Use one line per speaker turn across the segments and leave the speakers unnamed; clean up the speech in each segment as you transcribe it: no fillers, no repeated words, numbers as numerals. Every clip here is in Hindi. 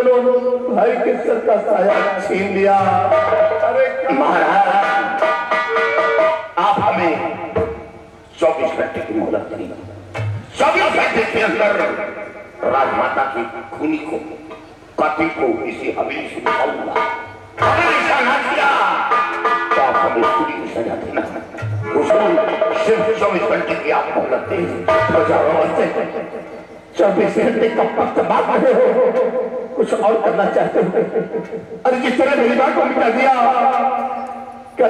दोनों भाई के सर का साया छीन लिया। अरे महाराज, आप हमें 24 घंटे की मोहलत करें। 24 घंटे के अंदर राजमाता की खूनी को, कातिल को इसी हवेली से निकालूंगा। अगर ऐसा ना किया तो आप हमें पूरी सजा देना। उसको सिर्फ 24 घंटे की आप मोहलत दें। 24 घंटे का वक्त बात रहे हो, कुछ और करना चाहते हो? अरे जिस तरह मेरी बात को मिटा दिया, क्या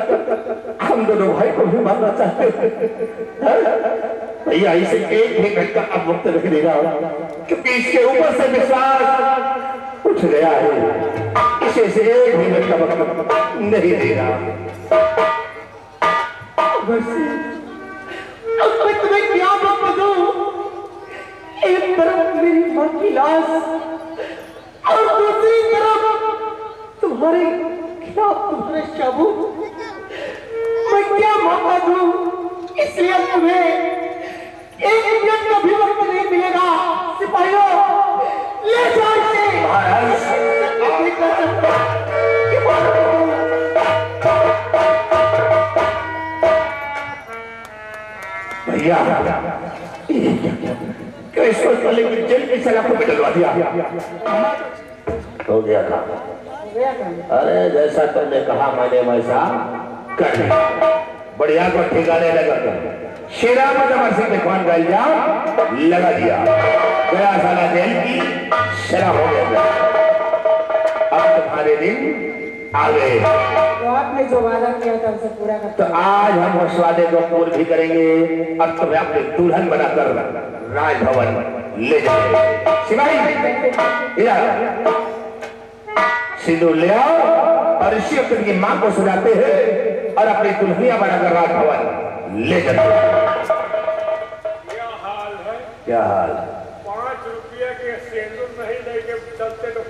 हम दोनों भाई को भी मारना चाहते हैं? भैया इसे 1 घंटा अब वक्त रख देगा, क्योंकि इसके ऊपर से विश्वास उठ गया है। इसे 1 मिनट का वक्त नहीं देगा। अब मैं तुम्हें क्या बताऊं? एक तरफ मेरी मां की लाश और दूसरी तरफ तुम्हारे खिलाफ तुम्हारे सबूत। मैं क्या मौका दूं? इसलिए तुम्हें 1 मिनट का भी वक्त नहीं मिलेगा। सिपाहियों, ले जाओ इसे। भैया क्रिसमस वाले की जेल की सलाह को बदलवा दिया। हो गया था। अरे जैसा तुमने कहा मैंने वैसा कर दिया। बढ़िया को ठिकाने लगा कर शेरा सिंह के खान गल जा लगा दिया। गया साला जेल की शरा हो गया। अब तुम्हारे दिन आ गए।
तो आपने जो वादा किया था उसे पूरा कर।
तो आज हम उस वादे को पूर्ण भी करेंगे। अब तुम्हें अपने दुल्हन बनाकर राजभवन ले जाएंगे। सिपाही सिंदूर ले आओ और इसी वक्त की मां को सजाते हैं और अपनी दुल्हनिया बनाकर राजभवन ले जाते हैं।
क्या हाल है?
क्या हाल?
5 रुपये के सिंदूर नहीं लेके चलते तो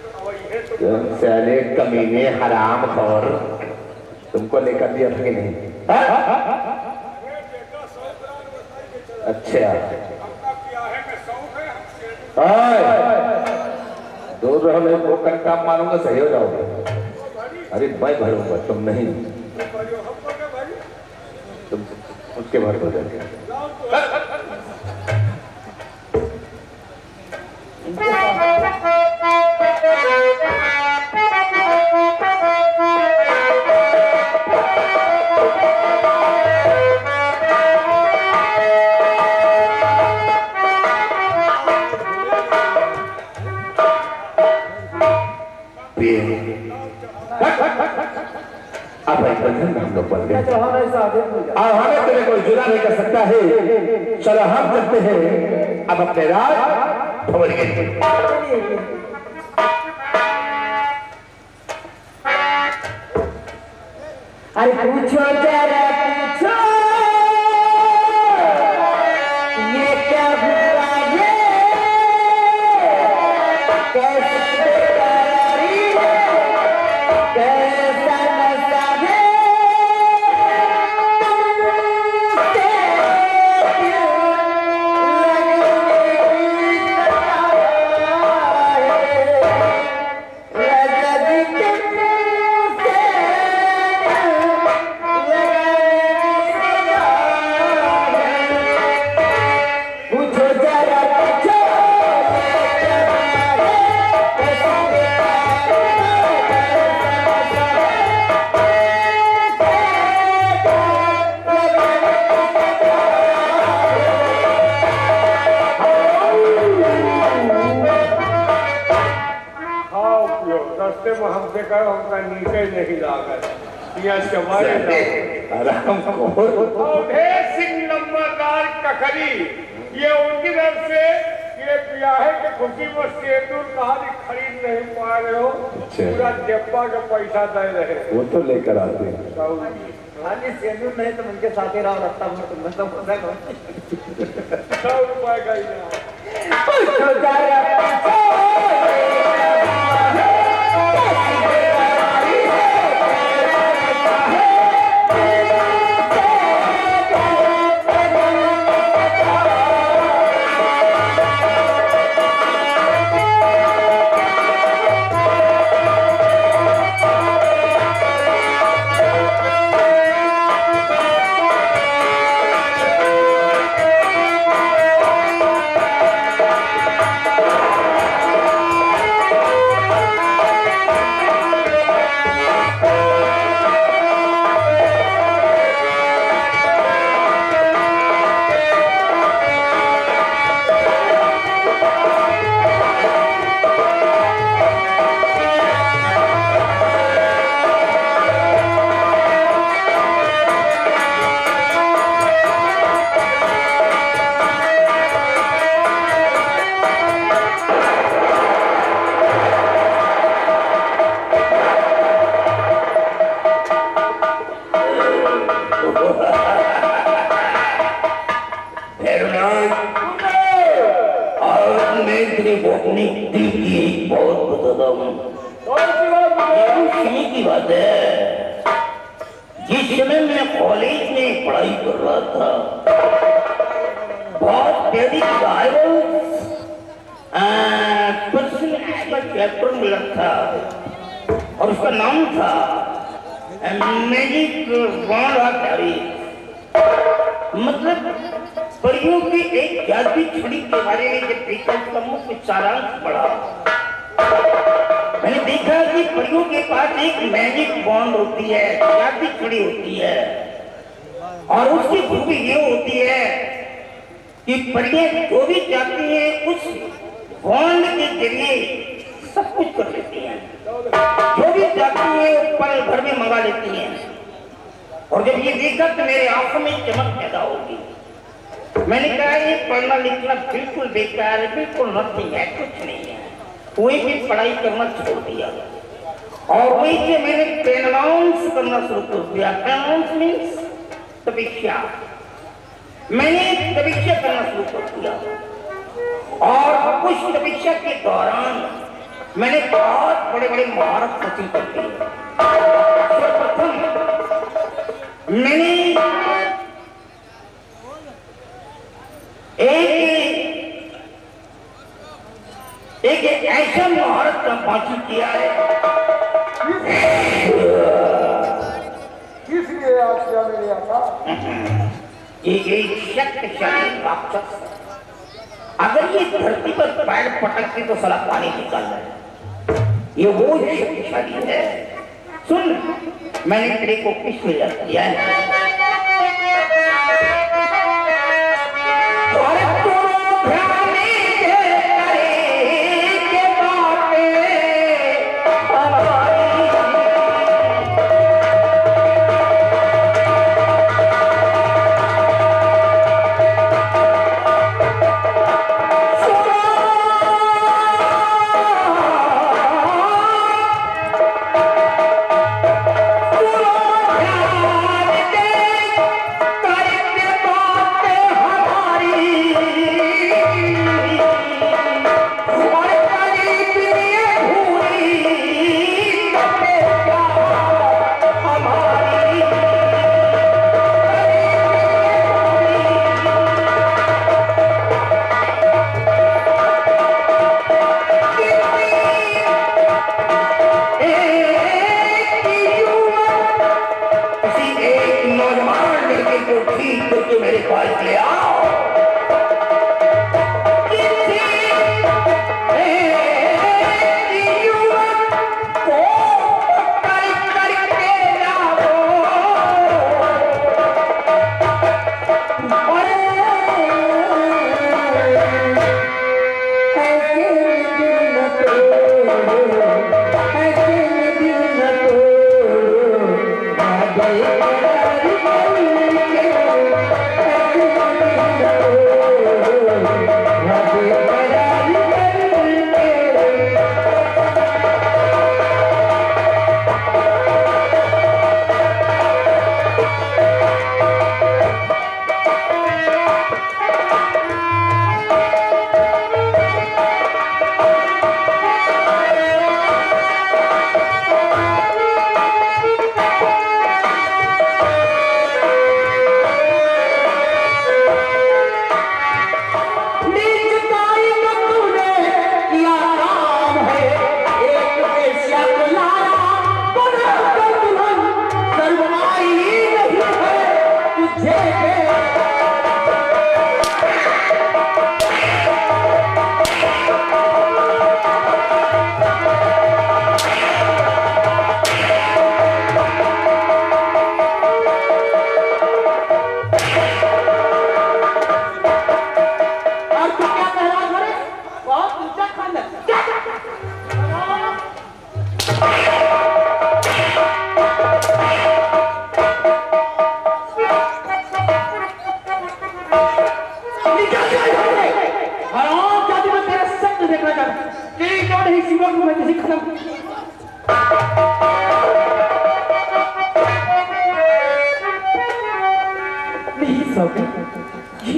तुम साले कमीने हराम खोर, तुमको लेकर दिया था कि नहीं? अच्छा दूर रहो, मैं वो काम मारूंगा सही हो जाओगे। अरे मैं भरूंगा, तुम नहीं। तुम उसके भर हो जाएंगे। हम लोग बन गए। हमें तेरे को जुदा नहीं कर सकता है। चलो हम चलते हैं अब अपने राज भवन के।
अरे पूछो जरा पूछो, ये क्या हुआ? ये कैसे बेकरारी है, कैसा नशा है, तुमसे क्यों लगने लगा है, रजत तुमसे
हमसे कहो हमका नीचे नहीं लागत। सिंह नंबरदार ककरी ये उनकी तरफ से ये ब्याह के खुशी में सेंदूर कहानी खरीद नहीं पा रहे हो। पूरा जब्बा का पैसा दे रहे।
वो तो लेकर आते हैं।
सेंदूर नहीं तो उनके साथ ही रहो। रखता हूँ तुम तो
100 रुपए का ही
बताता हूँ। उसी की बात है, जिस समय मैं कॉलेज में पढ़ाई कर रहा था, बहुत प्यारी गाय चैप्टर मिला था और उसका नाम था मैजिक वॉन्ड ऑफ हैरी। मतलब परियों की एक जादुई छड़ी के बारे में जब देखा उसका मुख्य सारांश पढ़ा, मैंने देखा कि परियों के पास एक मैजिक वॉन्ड होती है, जादुई छड़ी होती है, और उसकी खूबी ये होती है कि परियां जो भी चाहती हैं उस वॉन्ड के जरिए सब कुछ कर लेती हैं, जो भी चाहती है पल भर में मंगा लेती हैं। और जब ये देखा तो मेरे आंखों में चमक पैदा होगी। मैंने कहा ये पढ़ना लिखना बिल्कुल बेकार है, बिल्कुल नथिंग है, कुछ नहीं है। वहीं भी पढ़ाई करना छोड़ दिया और वहीं से मैंने प्रोनाउंस करना शुरू कर दिया। प्रोनाउंस मीन्स तपस्या। मैंने तपस्या करना शुरू कर दिया और उस तपस्या के दौरान मैंने बहुत बड़े बड़े महारत हासिल कर ली। सर्वप्रथम मैंने एक ऐसा महारत का हासिल किया है।
किसलिए आज क्या मेरे आता?
ये एक शक्तिशाली राक्षस, अगर ये धरती पर पैर पटकती तो साला पानी निकाल रहा है। ये वो शक्तिशाली है। सुन, मैंने तेरे को किस लिए किया है?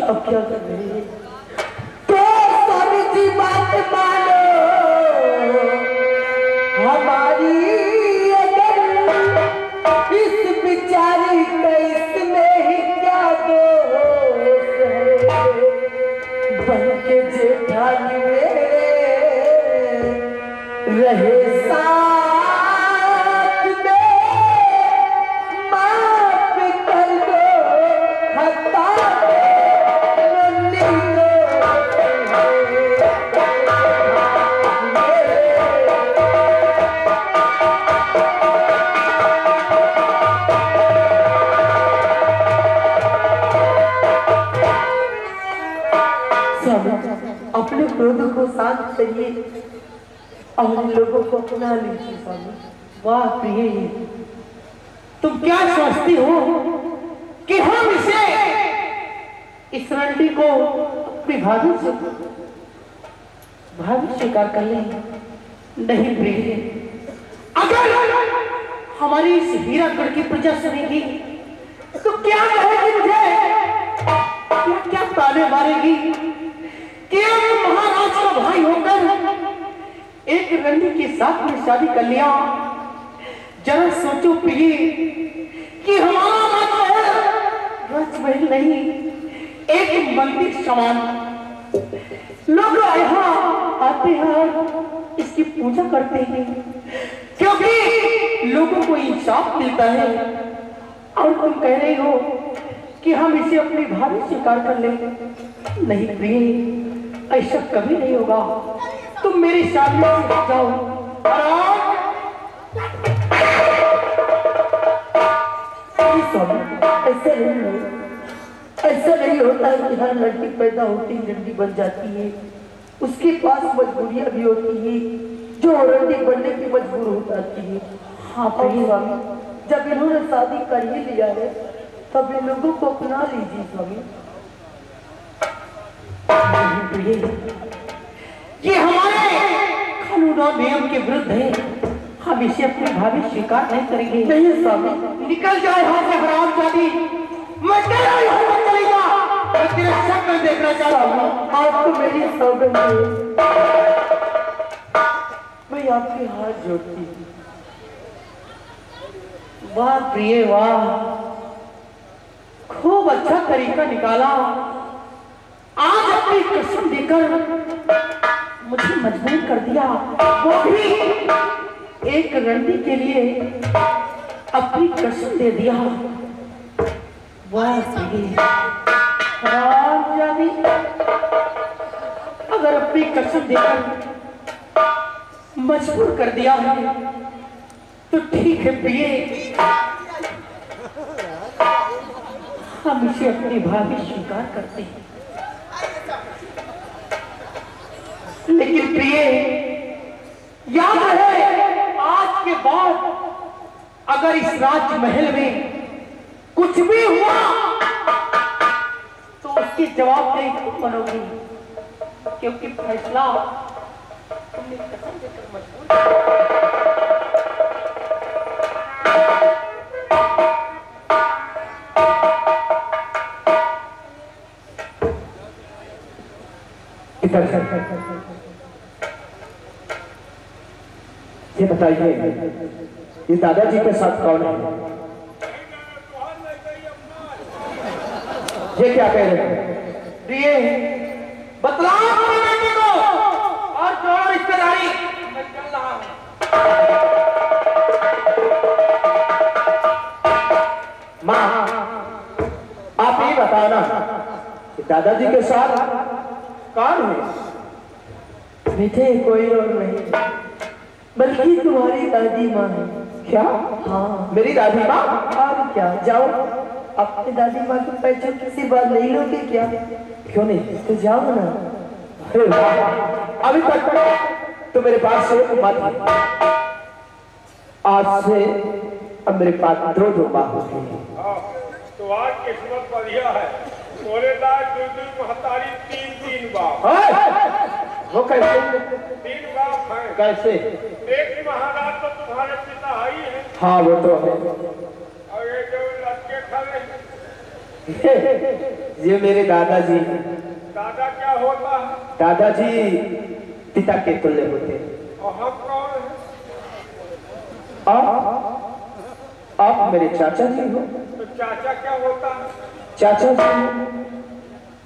अब क्या कर रही है? तो सारी सी बात मानो रहे साथ में, माफ कर दो खता अपने क्रोध को शांत करिए और इन लोगों को अपना लीजिए स्वामी। वाह प्रिय, तुम क्या सोचती हो कि हम इस रंडी को अपनी भाभी स्वीकार कर लेंगे? नहीं प्रिय, अगर हमारी इस हीरागढ़ की प्रजा सुनेगी तो क्या कहेगी मुझे, क्या ताने मारेगी कि एक महाराज का भाई होकर एक रंडी के साथ में शादी कर लिया। जरा सोचो प्रिय कि हमारा राजमहल नहीं, एक मंदिर समान। लोग यहाँ आते हैं और इसकी पूजा करते हैं क्योंकि लोगों को इंसाफ मिलता है। और तुम कह रही हो कि हम इसे अपनी भाभी स्वीकार कर लेंगे? नहीं प्रिय, ऐसा कभी नहीं होगा। तुम मेरे सामने से जाओ। ऐसा नहीं होता है कि हर लड़की पैदा होती ही रंडी बन जाती है। उसके पास मजबूरियां भी होती है जो रंडी बनने की मजबूर हो जाती है। हाँ स्वामी, जब इन्होंने शादी कर ही लिया है तब इन लोगों को अपना लीजिए स्वामी। ये हमारे कानून और नियम के विरुद्ध है, हम इसे अपनी भाभी स्वीकार नहीं करेंगे। नहीं स्वामी, निकल जाए यहाँ से हरामजादी। मैं तेरा यहाँ पर चलेगा, मैं तेरे शक्ल देखना चाहता हूँ। आपको मेरी सौगंध है, मैं आपके हाथ जोड़ती हूँ। वाह प्रिय वाह, खूब अच्छा तरीका निकाला। आज अपनी कसम देकर मुझे मजबूर कर दिया, वो भी एक रंडी के लिए अपनी कसम दे दिया। वाह रामजानी, अगर अपनी कसम देकर मजबूर कर दिया है तो ठीक है प्रिय, हम इसे अपनी भाभी स्वीकार करते हैं। लेकिन प्रिय, याद रहे, आज के बाद अगर इस राजमहल में कुछ भी हुआ तो उसकी जवाबदेही तुम बनोगी, क्योंकि फैसला तुमने कसम देकर मजबूर
ये बताइए, ये दादाजी के साथ कौन है? ये क्या कह रहे हैं?
प्रिय, बतलाओ अपनी बेटी को और जोड़ो रिश्तेदारी। मैं चल रहा हूँ।
माँ, आप ये बताना कि दादाजी के साथ कौन है?
बेटे, कोई और नहीं बल्कि तुम्हारी दादी माँ है।
क्या?
हाँ,
मेरी दादी माँ?
और क्या, जाओ अपनी दादी माँ की पहचान किसी बात नहीं लोगे क्या?
क्यों नहीं?
तो जाओ ना।
अभी तक तो मेरे पास से मत, आज से अब मेरे पास दो बात होती है।
तो आज किस्मत बढ़िया है, बोले दूर महतारी तीन बाप।
वो कैसे?
3 बाप है।
कैसे?
एक महाराज तो तुम्हारे पिता ही है।
हाँ वो तो है।
और ये जो लड़के खड़े हैं,
ये मेरे दादाजी।
दादा क्या होता है?
दादाजी पिता के तुल्य होते हैं।
और हम कौन हैं?
आप मेरे चाचा जी हो।
तो चाचा क्या होता है?
चाचा जी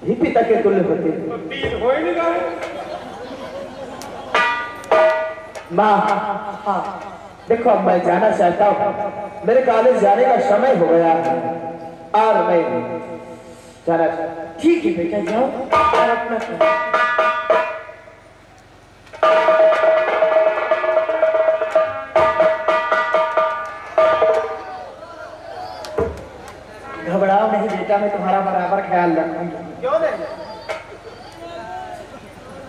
ही पिता के तुल्य होते हैं।
तो 3 हो ही नहीं रहे।
माँ हाँ देखो, अब मैं जाना चाहता हूँ, मेरे कॉलेज जाने का समय हो गया है और मैं जाना चाहता हूँ। ठीक है बेटा, जाओ और अपना घबराओ नहीं बेटा, मैं तुम्हारा बराबर ख्याल रखूंगी। क्यों नहीं?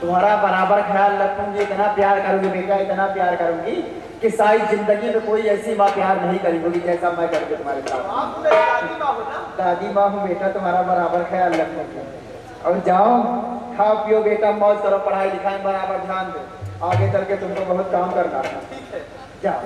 तुम्हारा बराबर ख्याल रखूंगी, इतना प्यार करूंगी बेटा, इतना प्यार करूंगी कि सारी जिंदगी में कोई ऐसी माँ प्यार नहीं करी होगी जैसा मैं करके तुम्हारे साथ। दादी माँ हूँ बेटा, तुम्हारा बराबर ख्याल रखूंगी। और जाओ, खाओ पियो बेटा, मौज करो, पढ़ाई लिखाई में बराबर ध्यान दो, आगे चल के तुमको बहुत काम करना है। जाओ।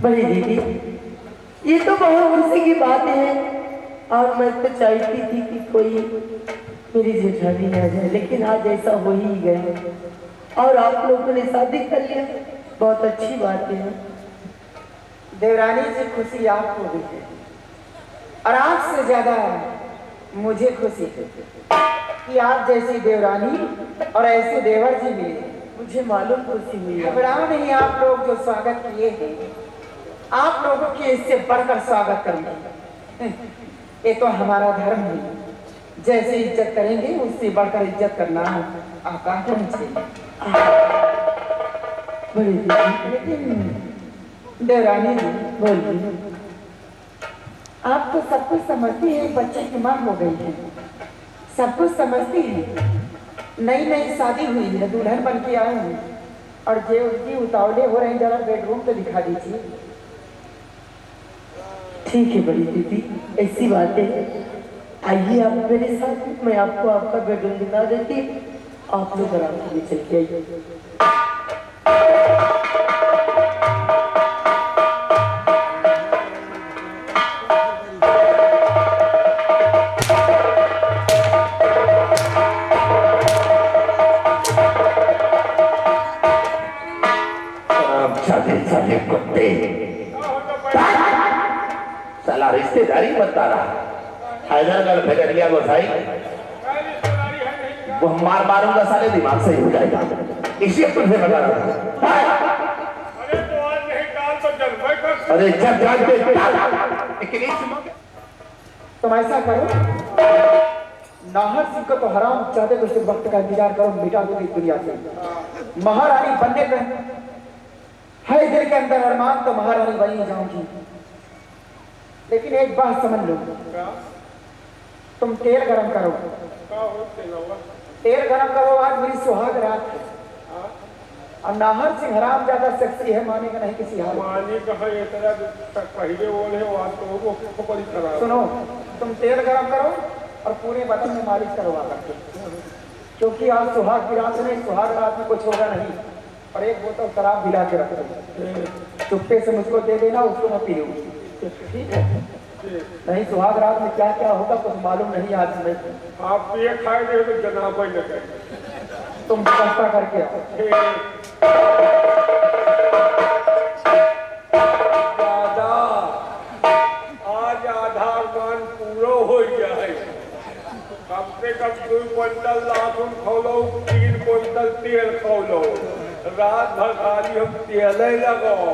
बड़ी दीदी, ये तो बहुत खुशी की बात है और मैं तो चाहती थी कि कोई मेरी जेठानी आ जाए, लेकिन आज ऐसा हो ही गया और आप लोगों ने शादी कर लिया, बहुत अच्छी बात है। देवरानी से खुशी आपको भी है और आपसे ज्यादा मुझे खुशी है कि आप जैसी देवरानी और ऐसे देवर जी मिले, मुझे मालूम खुशी हुई। घबराओ नहीं, आप लोग जो स्वागत किए हैं, आप लोगों के इससे बढ़कर स्वागत करेंगे, ये तो हमारा धर्म है। जैसे इज्जत करेंगे उससे बढ़कर इज्जत करना आपका धर्म चाहिए। देवरानी जी बोलिए, आप तो सब कुछ समझती हैं, बच्चे की माँ हो गई है, सब कुछ समझती हैं, नई नई शादी हुई है, दुल्हन बन के आए हैं और जे उनकी उतावले हो रहे हैं, जरा बेडरूम तो दिखा दीजिए। ठीक है बड़ी दीदी, ऐसी बात है, आइए आप मेरे साथ, मैं आपको आपका बेडरूम दिखा देती, आप लोग आराम से चल के आइए।
कुत्ते साला रिश्तेदारी बता रहा, हैदरगढ़ फेडरिया गोसाई, वो मार मारूंगा साले, दिमाग से ही हो जाएगा, इसी तुझे बता रहा था।
अरे तो आज नहीं काल तो जलवा कर।
अरे जब जान पे
तुम ऐसा करो, नाहर सिंह को तो हराम चाहते तो सिर्फ वक्त का इंतजार करो, मिटा दो इस दुनिया से। महारानी बनने का है दिल के अंदर अरमान, तो महारानी बनी जाऊंगी, लेकिन एक बात समझ लो, तुम तेल गरम करो, तेल गरम करो, आज मेरी सुहाग रात है और नाहर सिंह हराम ज्यादा सेक्सी है, मानेगा नहीं किसी हाल
मानी कहा ये तरह पहले बोले वो आज तो वो बड़ी खराब।
सुनो, तुम तेल गरम करो और पूरे बदन में मालिश करवा करके, क्योंकि आज सुहाग की रात नहीं, सुहाग रात में कुछ होगा नहीं। और एक बोतल शराब दिला के रख दो, चुप्पे से मुझको दे देना, उसको मैं पी लूंगी, ठीक है? नहीं सुहाग रात में क्या क्या होगा कुछ मालूम नहीं आज में।
आप ये खाए दे तो जनाब ही न करें,
तुम व्यवस्था करके आओ।
दादा आज आधार मान पूरा हो जाए, कम से कम 2 क्विंटल लहसुन खौलो, 3 क्विंटल तेल खौलो, रात भर खाली हम तेल ही लगाओ।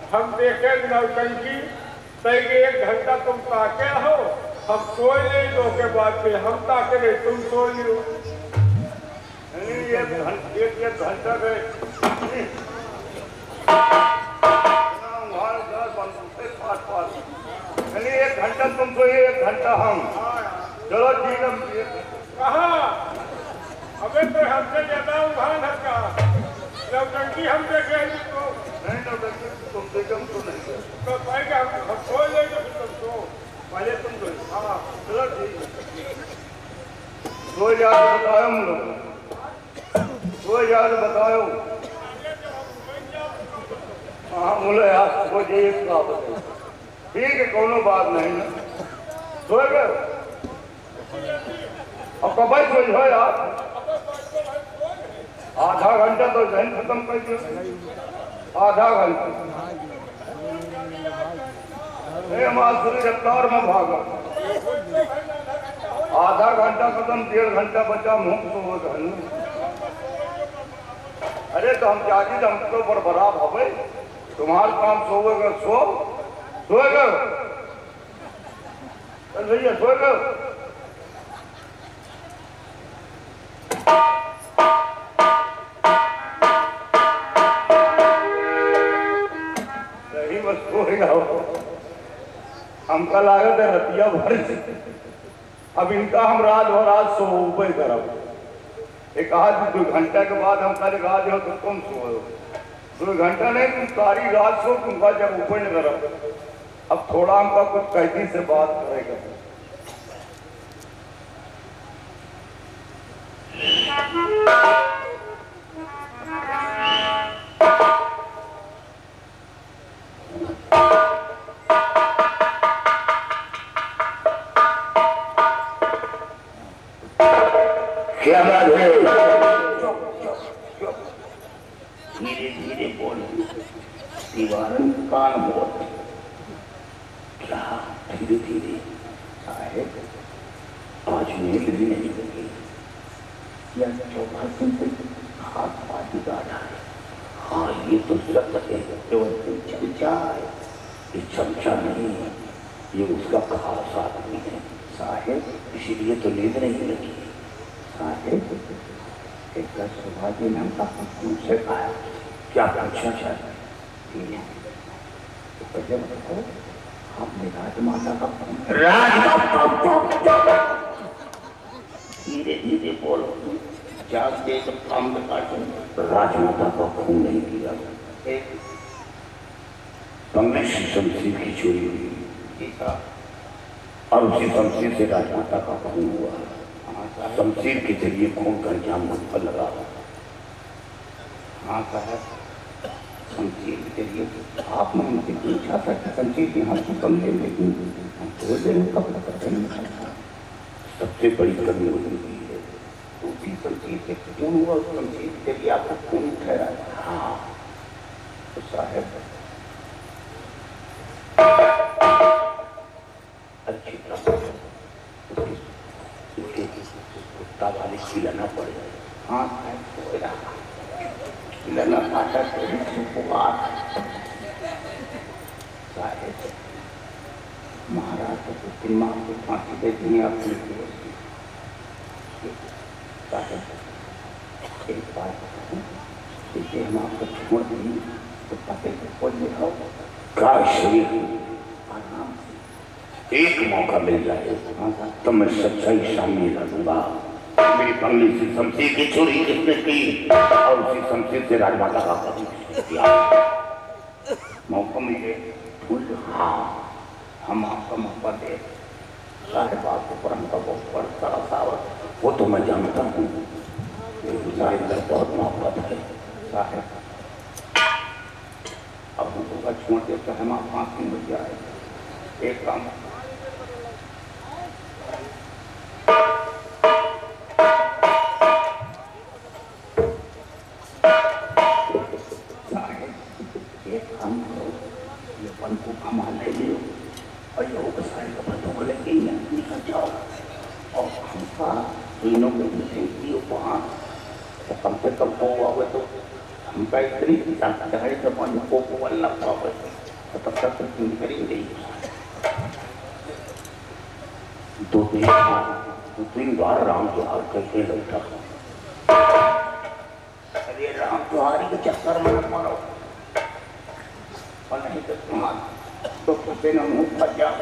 हम देखे नौटंकी, 1 घंटा तुम ताके हो हम सोए नहीं दो के बाद में हम ताके रहे तुम सो लियो एक घंटा गए एक घंटा तुम सोए 1 घंटा हम चलो ठीक है कहा अबे तो हमसे ज्यादा उभान है का नौटंकी हम देखे तो नहीं नौटंकी तुम देखे हम तो नहीं तो पाएगा हम सो लेंगे तुम सो पहले तुम सो हाँ चलो ठीक है सो जाओ बताओ हम लोग सो जाओ बताओ हाँ बोले यार सो जाइए ठीक है कोनो बात नहीं ना सो गए और कब सो जाओ यार आधा घंटा तो जहन खत्म कर दिया आधा घंटा मासूरी रफ्तार में भागा आधा घंटा खत्म 1.5 घंटा बचा मुंह तो अरे तो हम जागी हम तो बरबराब हो गए तुम्हारा काम सोएगा सोएगा चल भैया सोएगा हमका लागत है रतिया भर अब इनका हम रात भर आज सोए करब एक आज 2 घंटा के बाद हम कल रात हो तो तुम सो 2 घंटा नहीं तुम सारी रात सो तुमका जब ऊपर नहीं करब अब थोड़ा हमका कुछ कैदी से बात करेगा क्या बात है धीरे धीरे बोलो दीवारन कान बोल क्या धीरे धीरे साहेब आज नींद भी नहीं लगी या चौथा दिन हाथ पाती गाढ़ा है हाँ ये तो सच है केवल चल जाए ये चमचा नहीं है ये उसका खास आदमी है साहेब इसीलिए तो नींद नहीं लगी साहेब एक सौभाग्य नाम का तुमसे आया क्या पूछना चाहते हैं तो पहले बताओ आपने राजमाता का धीरे धीरे बोलो जागते तो काम काटो राजमाता का खून नहीं किया एक तुमने शमशीर की चोरी हुई और उसी शमशीर से राजमाता का खून हुआ शमशीर के जरिए खून का इल्जाम मुझ पर लगा हाँ साहब शमशीर के जरिए आपने मुझे पूछा था कि शमशीर के हाथ की कमरे लेकिन सबसे बड़ी कमी हो गई है दूसरी शमशीर से क्यों हुआ उस शमशीर के जरिए आपको खून ठहरा हाँ तो साहब अच्छी तरह कुत्ता वाली खिलाना पड़ेगा हाँ खिलाना पाता तो महाराज को दिमाग को फांसी दे दी अपनी एक बात इसे हम आपको छोड़ देंगे तो पते को खोल दिखाओ का शरीर आराम से एक मौका मिल जाए तो मैं सच्चाई सामने ला दूंगा मेरी बंगली से शमशीर की चोरी किसने की और उसी शमशीर से राजमाता का किया मौका मिले हाँ हम आपका मौका दे साहेब आपको पर हमका बहुत बड़ा सावत वो तो मैं जानता हूँ साहेब बहुत मोहब्बत है साहेब अब हमको छोड़ दे तो हम आप 5 दिन बच जाए एक काम तीनों को दियो वहाँ तो कम से कम हो हुआ तो हमका इतनी चाहे तो पानी को बोलना पावे तो तब तक तो तीन करेंगे
दो तीन बार राम जोहार करके लौटा। अरे राम जोहारी के चक्कर में मत मारो, और नहीं तो तुम्हारा तो फंसे न मुंह फट जाओ।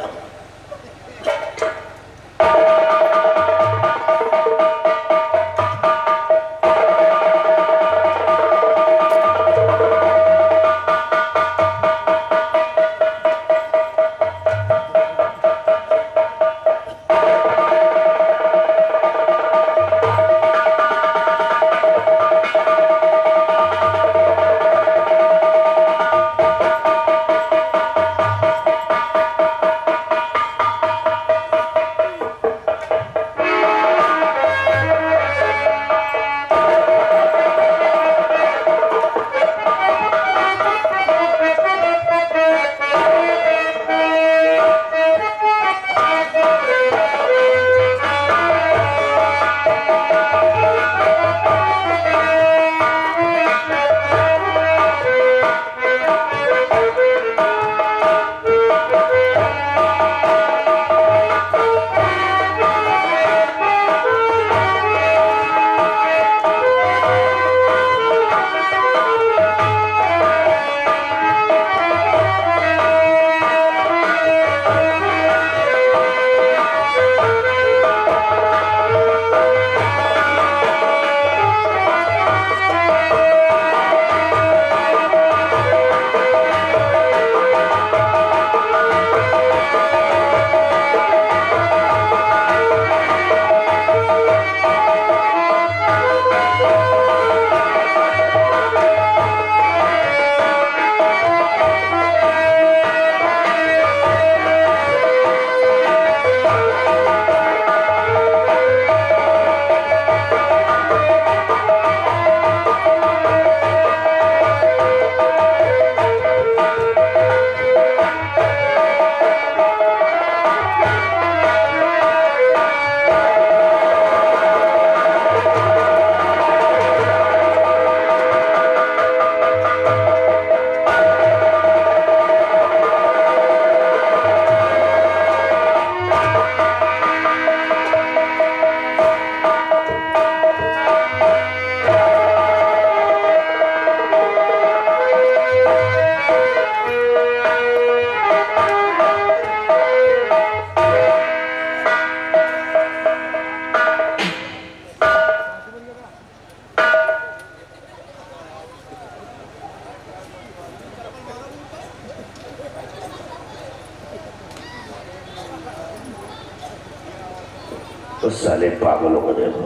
उस साले पागलों को देखो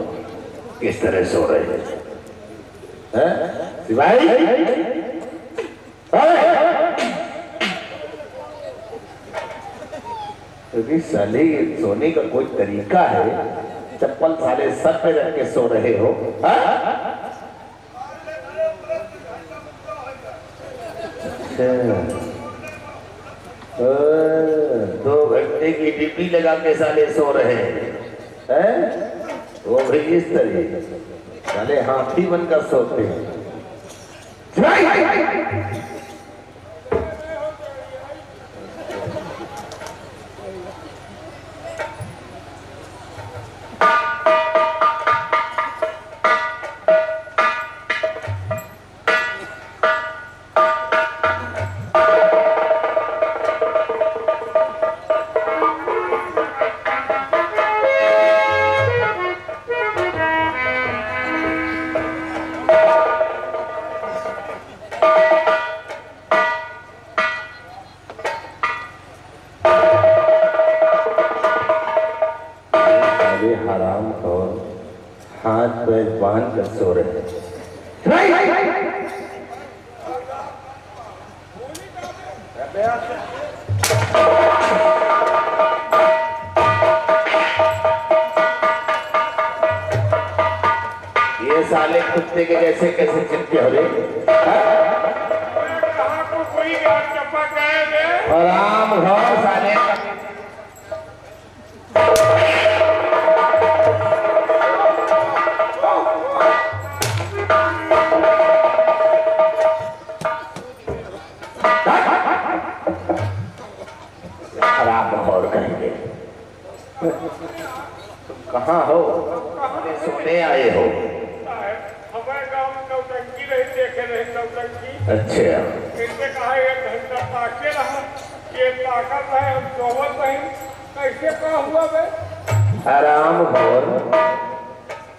किस तरह सो रहे हैं। सिपाही क्योंकि साले ये सोने का कोई तरीका है? चप्पल साले सर पे रख के सो रहे हो। दो घंटे की ड्यूटी लगा के साले सो रहे हैं, वो भी इस तरह साले हाथी बनकर सोते हैं। हराम और हाथ पैर बांध कर सो रहे हैं। ये साले कुत्ते के जैसे कैसे चिपके हो रहे? हराम घोर साले खराब और करेंगे। आए हो?
हमारे गांव में नौटंकी रही, देखे रहे नौटंकी।
अच्छा,
इनसे कहा 1 घंटा ताके रहा, ये ताकत रहे, हम सोवत रहे। कैसे कहा हुआ बे?
आराम घोर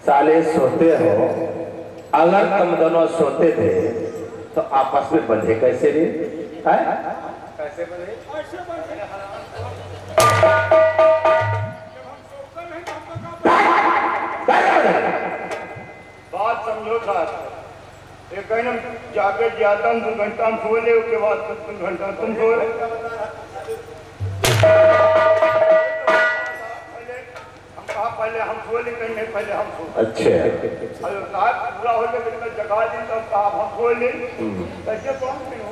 साले सोते हो। अगर तुम दोनों सोते थे तो आपस में बंधे कैसे रे?
कैसे बने? ऐसे बने। जब हम सोते नहीं तो हम तो
बात समझो सर, एक कहना जाके ज्यादा 2 घंटा हम सो ले, उसके बाद 2 घंटा तुम सो ले। पहले हम सो ले, कहीं पहले हम सो।
अच्छा,
अरे साहब पूरा हो गया, बिल्कुल जगा दी तब साहब हम सो ले। कैसे कौन नहीं हो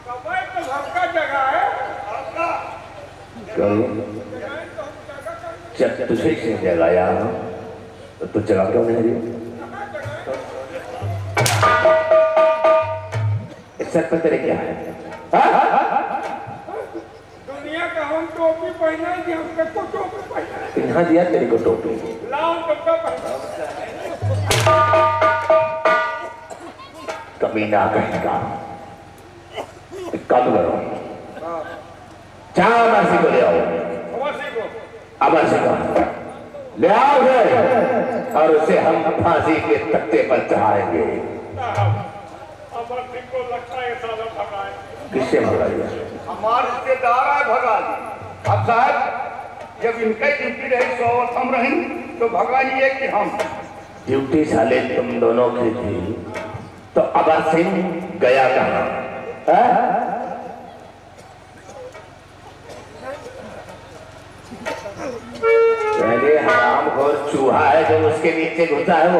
कब तो सबका जगह है।
आपका
जब तुझे इसने जगाया तो तू जगा क्यों नहीं रही? इस सर पर तेरे क्या है?
दुनिया का हम टोपी पहना कि हम सबको टोपी पहना।
यहाँ दिया तेरे को टोपी,
लाओ सबका पहना।
कमीना कहेगा। एक काम करो, चाह अमरसी को ले आओ।
अवश्य को
अमरसी को ले आओ और उसे हम फांसी के तख्ते पर चढ़ाएंगे।
अमर सिंह को लगता है साला भगाए।
किससे भगाइए?
हमारे रिश्तेदार है भगा दी। अब साहब जब इनके ड्यूटी रही सोवत हम रही तो भगाइए कि हम?
ड्यूटी साले तुम दोनों की थी तो अमर सिंह गया कहाँ? पहले हरामखोर चूहा है जो उसके नीचे घुसा है वो।